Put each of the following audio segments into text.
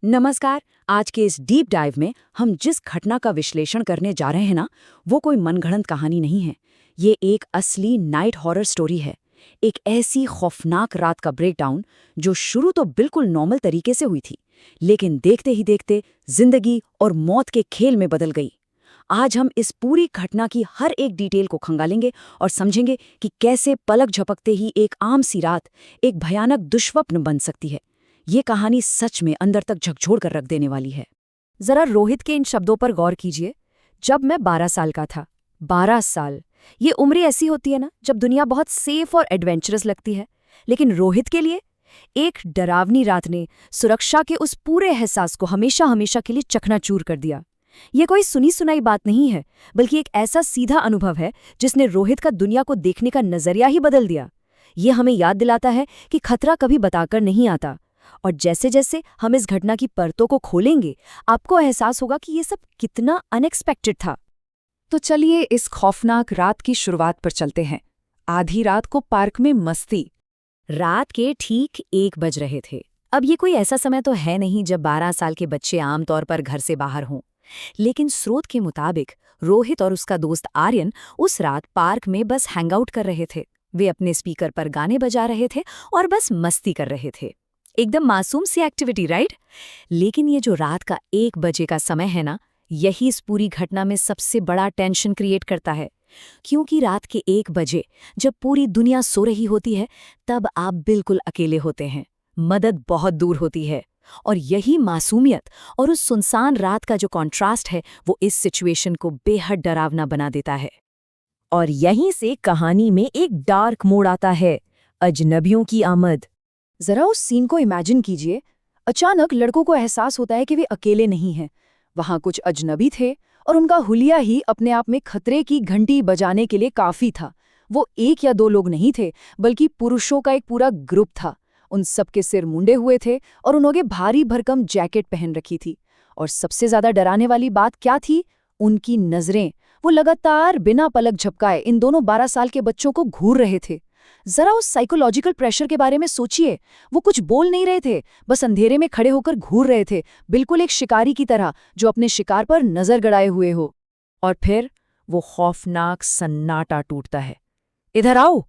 नमस्कार। आज के इस डीप डाइव में हम जिस घटना का विश्लेषण करने जा रहे हैं ना, वो कोई मनगढ़ंत कहानी नहीं है। ये एक असली नाइट हॉरर स्टोरी है। एक ऐसी खौफनाक रात का ब्रेकडाउन जो शुरू तो बिल्कुल नॉर्मल तरीके से हुई थी, लेकिन देखते ही देखते जिंदगी और मौत के खेल में बदल गई। आज हम इस पूरी घटना की हर एक डिटेल को खंगालेंगे और समझेंगे कि कैसे पलक झपकते ही एक आम सी रात एक भयानक दुष्स्वप्न बन सकती है। ये कहानी सच में अंदर तक झकझोर कर रख देने वाली है। जरा रोहित के इन शब्दों पर गौर कीजिए। जब मैं 12 साल का था। 12 साल, ये उम्र ऐसी होती है ना जब दुनिया बहुत सेफ और एडवेंचरस लगती है। लेकिन रोहित के लिए एक डरावनी रात ने सुरक्षा के उस पूरे एहसास को हमेशा हमेशा के लिए चकनाचूर कर दिया। ये कोई सुनी सुनाई बात नहीं है, बल्कि एक ऐसा सीधा अनुभव है जिसने रोहित का दुनिया को देखने का नजरिया ही बदल दिया। ये हमें याद दिलाता है कि खतरा कभी बताकर नहीं आता, और जैसे जैसे हम इस घटना की परतों को खोलेंगे, आपको एहसास होगा कि ये सब कितना अनएक्सपेक्टेड था। तो चलिए इस खौफनाक रात की शुरुआत पर चलते हैं। आधी रात को पार्क में मस्ती। रात के ठीक 1 बज रहे थे। अब ये कोई ऐसा समय तो है नहीं जब 12 साल के बच्चे आमतौर पर घर से बाहर हों, लेकिन स्रोत के मुताबिक रोहित और उसका दोस्त आर्यन उस रात पार्क में बस हैंगआउट कर रहे थे। वे अपने स्पीकर पर गाने बजा रहे थे और बस मस्ती कर रहे थे। एकदम मासूम सी एक्टिविटी, राइट? लेकिन ये जो रात का 1 बजे का समय है ना, यही इस पूरी घटना में सबसे बड़ा टेंशन क्रिएट करता है। क्योंकि रात के 1 बजे जब पूरी दुनिया सो रही होती है, तब आप बिल्कुल अकेले होते हैं। मदद बहुत दूर होती है। और यही मासूमियत और उस सुनसान रात का जो कॉन्ट्रास्ट है, वो इस सिचुएशन को बेहद डरावना बना देता है। और यहीं से कहानी में एक डार्क मोड़ आता है, अजनबियों की आमद। जरा उस सीन को इमेजिन कीजिए। अचानक लड़कों को एहसास होता है कि वे अकेले नहीं हैं। वहां कुछ अजनबी थे और उनका हुलिया ही अपने आप में खतरे की घंटी बजाने के लिए काफी था। वो 1 या 2 लोग नहीं थे, बल्कि पुरुषों का एक पूरा ग्रुप था। उन सबके सिर मुंडे हुए थे और उन्होंने भारी भरकम जैकेट पहन रखी थी। और सबसे ज्यादा डराने वाली बात क्या थी? उनकी नजरें। वो लगातार बिना पलक झपकाए इन दोनों 12 साल के बच्चों को घूर रहे थे। जरा उस साइकोलॉजिकल प्रेशर के बारे में सोचिए। वो कुछ बोल नहीं रहे थे, बस अंधेरे में खड़े होकर घूर रहे थे, बिल्कुल एक शिकारी की तरह जो अपने शिकार पर नजर गड़ाए हुए हो। और फिर वो खौफनाक सन्नाटा टूटता है। इधर आओ।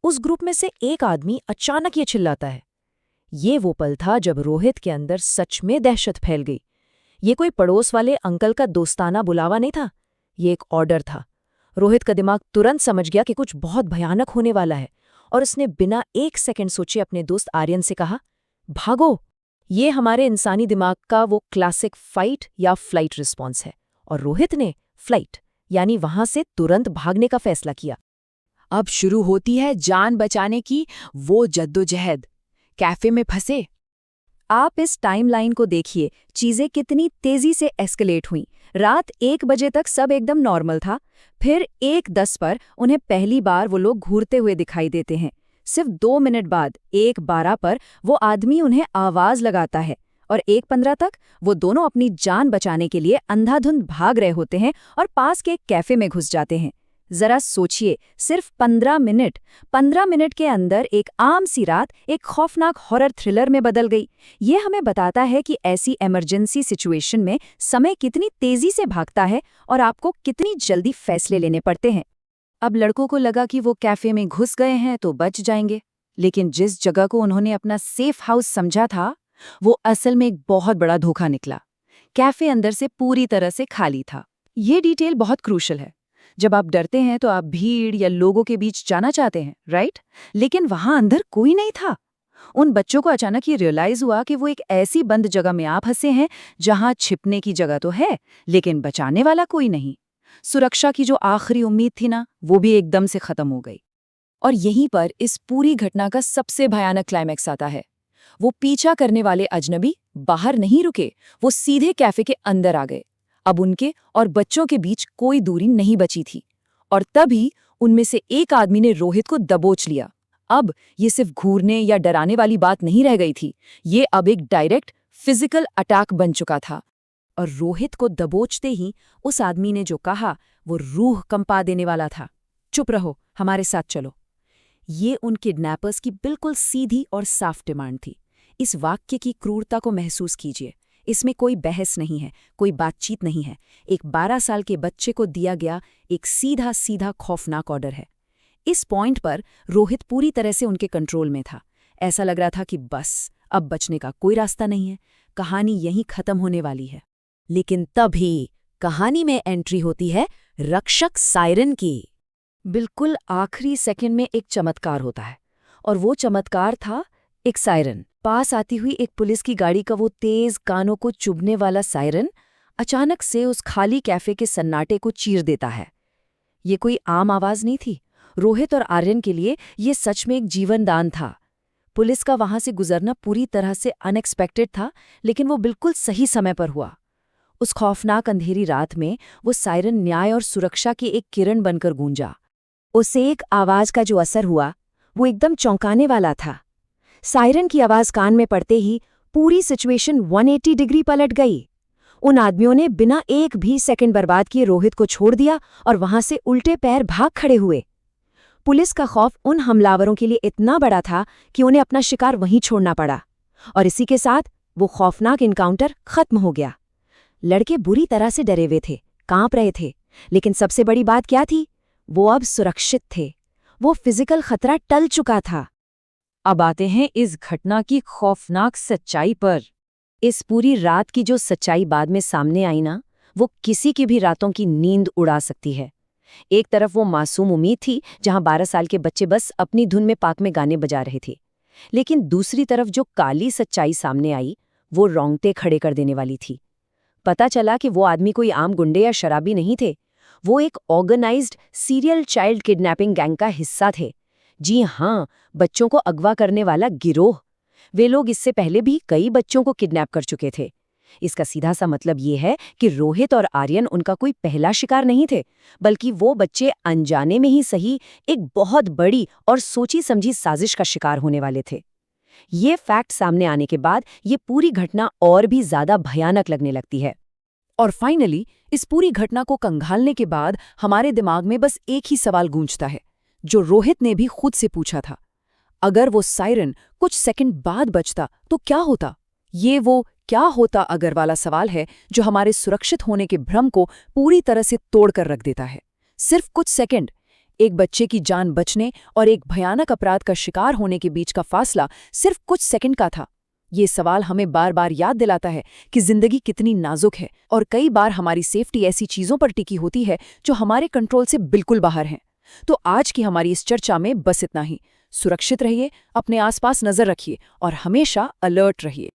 उस ग्रुप में से एक आदमी अचानक ये चिल्लाता है। ये वो पल था जब रोहित के अंदर सच में दहशत फैल गई। ये कोई पड़ोस वाले अंकल का दोस्ताना बुलावा नहीं था, ये एक ऑर्डर था। रोहित का दिमाग तुरंत समझ गया कि कुछ बहुत भयानक होने वाला है, और उसने बिना 1 सेकंड सोचे अपने दोस्त आर्यन से कहा, भागो। ये हमारे इंसानी दिमाग का वो क्लासिक फाइट या फ्लाइट रिस्पॉन्स है, और रोहित ने फ्लाइट यानी वहां से तुरंत भागने का फैसला किया। अब शुरू होती है जान बचाने की वो जद्दोजहद। कैफे में फंसे। आप इस टाइमलाइन को देखिए, चीजें कितनी तेजी से एस्केलेट हुईं। रात 1 बजे तक सब एकदम नॉर्मल था। फिर 1:10 पर उन्हें पहली बार वो लोग घूरते हुए दिखाई देते हैं। सिर्फ 2 मिनट बाद 1:12 पर वो आदमी उन्हें आवाज लगाता है, और 1:15 तक वो दोनों अपनी जान बचाने के लिए अंधाधुंध भाग रहे होते हैं और पास के एक कैफे में घुस जाते हैं। जरा सोचिए, सिर्फ 15 मिनट के अंदर एक आम सी रात एक खौफनाक हॉरर थ्रिलर में बदल गई। ये हमें बताता है कि ऐसी इमरजेंसी सिचुएशन में समय कितनी तेजी से भागता है और आपको कितनी जल्दी फैसले लेने पड़ते हैं। अब लड़कों को लगा कि वो कैफे में घुस गए हैं तो बच जाएंगे, लेकिन जिस जगह को उन्होंने अपना सेफ हाउस समझा था, वो असल में एक बहुत बड़ा धोखा निकला। कैफे अंदर से पूरी तरह से खाली था। ये डिटेल बहुत क्रूशल है। जब आप डरते हैं तो आप भीड़ या लोगों के बीच जाना चाहते हैं, राइट? लेकिन वहां अंदर कोई नहीं था। उन बच्चों को अचानक ये रियलाइज हुआ कि वो एक ऐसी बंद जगह में आ फंसे हैं जहां छिपने की जगह तो है, लेकिन बचाने वाला कोई नहीं। सुरक्षा की जो आखिरी उम्मीद थी ना, वो भी एकदम से खत्म हो गई। और यहीं पर इस पूरी घटना का सबसे भयानक क्लाइमैक्स आता है। वो पीछा करने वाले अजनबी बाहर नहीं रुके, वो सीधे कैफे के अंदर आ गए। अब उनके और बच्चों के बीच कोई दूरी नहीं बची थी, और तभी उनमें से एक आदमी ने रोहित को दबोच लिया। अब ये सिर्फ घूरने या डराने वाली बात नहीं रह गई थी, ये अब एक डायरेक्ट फिजिकल अटैक बन चुका था। और रोहित को दबोचते ही उस आदमी ने जो कहा, वो रूह कंपा देने वाला था। चुप रहो, हमारे साथ चलो। ये उन किडनैपर्स की बिल्कुल सीधी और साफ डिमांड थी। इस वाक्य की क्रूरता को महसूस कीजिए। इसमें कोई बहस नहीं है, कोई बातचीत नहीं है। एक 12 साल के बच्चे को दिया गया एक सीधा सीधा खौफनाक ऑर्डर है। इस पॉइंट पर रोहित पूरी तरह से उनके कंट्रोल में था। ऐसा लग रहा था कि बस अब बचने का कोई रास्ता नहीं है, कहानी यहीं खत्म होने वाली है। लेकिन तभी कहानी में एंट्री होती है रक्षक सायरन की। बिल्कुल आखिरी सेकंड में एक चमत्कार होता है, और वो चमत्कार था एक सायरन। पास आती हुई एक पुलिस की गाड़ी का वो तेज कानों को चुभने वाला सायरन अचानक से उस खाली कैफे के सन्नाटे को चीर देता है। ये कोई आम आवाज नहीं थी। रोहित और आर्यन के लिए ये सच में एक जीवनदान था। पुलिस का वहां से गुजरना पूरी तरह से अनएक्सपेक्टेड था, लेकिन वो बिल्कुल सही समय पर हुआ। उस खौफनाक अंधेरी रात में वो सायरन न्याय और सुरक्षा की एक किरण बनकर गूंजा। उसे एक आवाज का जो असर हुआ वो एकदम चौंकाने वाला था। सायरन की आवाज कान में पड़ते ही पूरी सिचुएशन 180 डिग्री पलट गई। उन आदमियों ने बिना एक भी सेकंड बर्बाद किए रोहित को छोड़ दिया और वहां से उल्टे पैर भाग खड़े हुए। पुलिस का खौफ उन हमलावरों के लिए इतना बड़ा था कि उन्हें अपना शिकार वहीं छोड़ना पड़ा, और इसी के साथ वो खौफनाक इनकाउंटर खत्म हो गया। लड़के बुरी तरह से डरे हुए थे, कांप रहे थे, लेकिन सबसे बड़ी बात क्या थी? वो अब सुरक्षित थे। वो फिजिकल खतरा टल चुका था। अब आते हैं इस घटना की खौफनाक सच्चाई पर। इस पूरी रात की जो सच्चाई बाद में सामने आई ना, वो किसी की भी रातों की नींद उड़ा सकती है। एक तरफ वो मासूम उम्मीद थी जहां 12 साल के बच्चे बस अपनी धुन में पार्क में गाने बजा रहे थे, लेकिन दूसरी तरफ जो काली सच्चाई सामने आई वो रोंगटे खड़े कर देने वाली थी। पता चला कि वो आदमी कोई आम गुंडे या शराबी नहीं थे। वो एक organised serial child kidnapping gang का हिस्सा थे। जी हाँ, बच्चों को अगवा करने वाला गिरोह। वे लोग इससे पहले भी कई बच्चों को किडनैप कर चुके थे। इसका सीधा सा मतलब ये है कि रोहित और आर्यन उनका कोई पहला शिकार नहीं थे, बल्कि वो बच्चे अनजाने में ही सही एक बहुत बड़ी और सोची समझी साजिश का शिकार होने वाले थे। ये फैक्ट सामने आने के बाद ये पूरी घटना और भी ज्यादा भयानक लगने लगती है। और फाइनली इस पूरी घटना को कंघालने के बाद हमारे दिमाग में बस एक ही सवाल गूंजता है, जो रोहित ने भी खुद से पूछा था। अगर वो सायरन कुछ सेकंड बाद बजता तो क्या होता? ये वो क्या होता अगर वाला सवाल है जो हमारे सुरक्षित होने के भ्रम को पूरी तरह से तोड़कर रख देता है। सिर्फ कुछ सेकंड, एक बच्चे की जान बचने और एक भयानक अपराध का शिकार होने के बीच का फासला सिर्फ कुछ सेकंड का था। ये सवाल हमें बार बार याद दिलाता है कि जिंदगी कितनी नाजुक है, और कई बार हमारी सेफ्टी ऐसी चीजों पर टिकी होती है जो हमारे कंट्रोल से बिल्कुल बाहर हैं। तो आज की हमारी इस चर्चा में बस इतना ही। सुरक्षित रहिए, अपने आसपास नजर रखिए और हमेशा अलर्ट रहिए।